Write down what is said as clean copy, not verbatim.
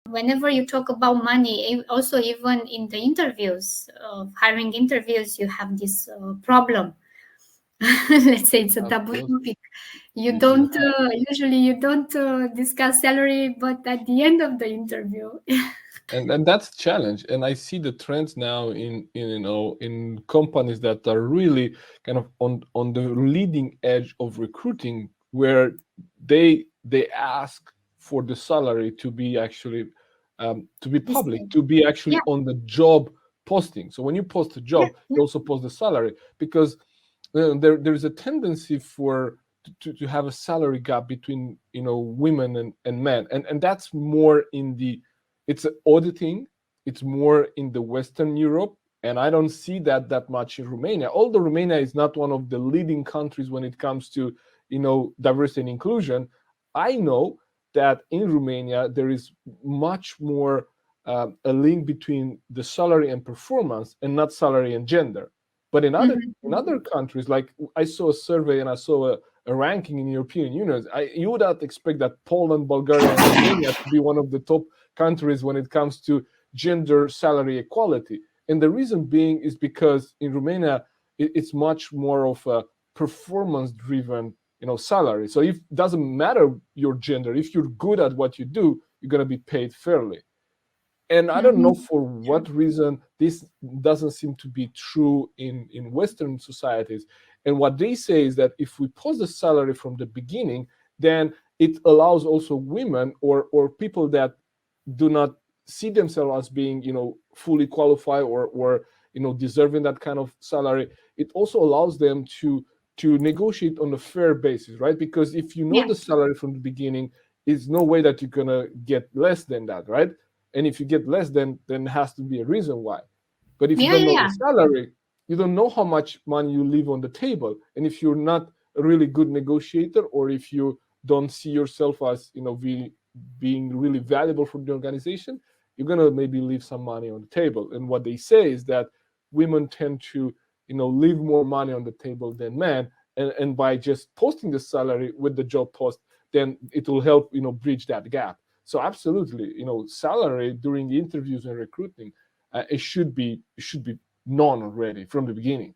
whenever you talk about money, also even in the interviews, hiring interviews, you have this problem. Let's say it's a taboo topic. You don't usually you don't discuss salary, but at the end of the interview. And that's a challenge. And I see the trends now in companies that are really kind of on the leading edge of recruiting, where they ask for the salary to be actually to be public, to be actually on the job posting. So when you post a job, you also post the salary, because there is a tendency to have a salary gap between women and men, and that's more in the auditing. It's more in the Western Europe, and I don't see that much in Romania. Although Romania is not one of the leading countries when it comes to diversity and inclusion, I know that in Romania there is much more a link between the salary and performance, and not salary and gender. But in other countries, like I saw a survey and I saw a ranking in European Union, you would not expect that Poland, Bulgaria, and Romania to be one of the top countries when it comes to gender salary equality. And the reason being is because in Romania, it's much more of a performance-driven salary. So it doesn't matter your gender. If you're good at what you do, you're going to be paid fairly. And I don't know for what reason this doesn't seem to be true in Western societies. And what they say is that if we post the salary from the beginning, then it allows also women or people that do not see themselves as being fully qualified or deserving that kind of salary. It also allows them to negotiate on a fair basis, right? Because if you know the salary from the beginning, there's no way that you're gonna get less than that, right? And if you get less, then there has to be a reason why. But if you don't know the salary, you don't know how much money you leave on the table. And if you're not a really good negotiator, or if you don't see yourself as being really valuable for the organization, you're gonna maybe leave some money on the table. And what they say is that women tend to leave more money on the table than men, and by just posting the salary with the job post, then it will help bridge that gap. So absolutely, salary during the interviews and recruiting, it should be known already from the beginning.